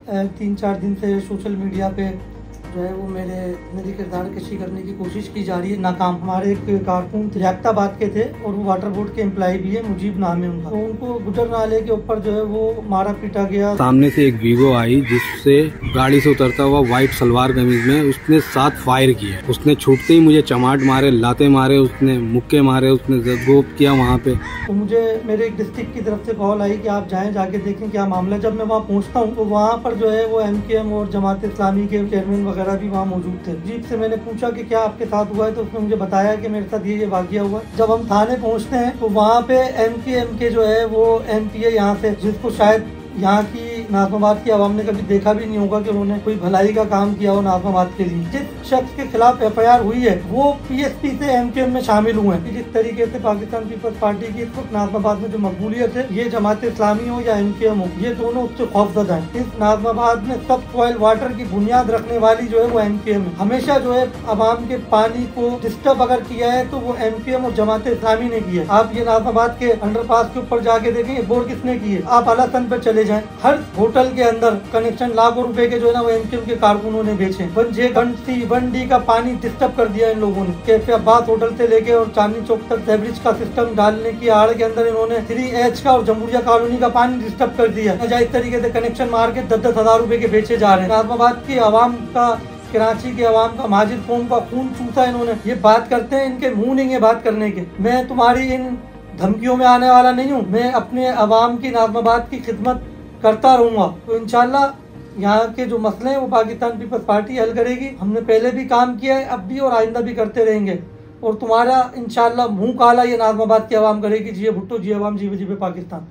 3-4 दिन से social media पे जो है वो मेरी किरदार कशी करने की कोशिश की जा रही है, नाकाम। हमारे एक कारकुन रियाक्ताबाद के थे और वो वाटर बोर्ड के एम्प्लॉय भी है, मुजीब नाम है उनका। तो उनको गुजर नाले के ऊपर जो है वो मारा पीटा गया। सामने से एक वीगो आई जिससे गाड़ी से उतरता हुआ व्हाइट सलवार कमीज में उसने 7 फायर किए। उसने छूटते ही मुझे चमाट मारे, लाते मारे, उसने मुक्के मारे, उसने गोप किया वहाँ पे। तो मुझे मेरे एक डिस्ट्रिक्ट की तरफ से कॉल आई कि आप जाएं, जाके देखें क्या मामला। जब मैं वहाँ पहुँचता हूँ तो वहाँ पर जो है वो MKM और जमात इस्लामी के चेयरमैन वगैरह भी वहाँ मौजूद थे। जीप से मैंने पूछा कि क्या आपके साथ हुआ है, तो उसने मुझे बताया कि मेरे साथ ये वाक़या हुआ। जब हम थाने पहुँचते हैं तो वहाँ पे MKM के जो है वो MPA यहाँ से, जिसको शायद यहाँ की नाज़माबाद की आवाम ने कभी देखा भी नहीं होगा कि उन्होंने कोई भलाई का काम किया हो नाज़माबाद के लिए। जिस शख्स के खिलाफ FIR हुई है वो PSP से MKM में शामिल हुए हैं। जिस तरीके से पाकिस्तान पीपल्स पार्टी की इस वक्त नाज़माबाद में जो मकबूलियत है, ये जमात इस्लामी हो या MKM हो, ये दोनों उससे खौफजदा है। इस नाज़माबाद में सब सॉइल वाटर की बुनियाद रखने वाली जो है वो MKM है। हमेशा जो है आवाम के पानी को डिस्टर्ब अगर किया है तो वो MKM और जमात इस्लामी ने किया। आप ये नाज़माबाद के अंडरपास के ऊपर जाके देखेंगे बोर्ड किसने किए। आप अलासन पर चले जाएं, हर होटल के अंदर कनेक्शन लाखों रुपए के जो है ना वो MKM के कारकुनों ने बेचे। 1D का पानी डिस्टर्ब कर दिया इन लोगों ने। कैफे अब्बास होटल से लेके और चांदनी चौक तक सेवरेज का सिस्टम डालने की आड़ के अंदर इन्होंने 3H का और जमहूरिया कॉलोनी का पानी डिस्टर्ब कर दिया। नाजायज तरीके से कनेक्शन मार के 10-10 हजार रुपए के बेचे जा रहे हैं। नाज़माबाद की आवाम का, कराची के अवाम का, माजिद कौम का खून चूसा इन्होंने। ये बात करते हैं, इनके मुंह नहीं है बात करने के। मैं तुम्हारी इन धमकियों में आने वाला नहीं हूँ। मैं अपने अवाम की, नाज़माबाद की खिदमत करता रहूंगा। तो इंशाल्लाह यहाँ के जो मसले हैं वो पाकिस्तान पीपल्स पार्टी हल करेगी। हमने पहले भी काम किया है, अब भी और आइंदा भी करते रहेंगे। और तुम्हारा इंशाल्लाह मुंह काला ये नाज़माबाद की आवाम करेगी। जिये भुट्टो, जिये अवाम, जीवे जीवे पाकिस्तान।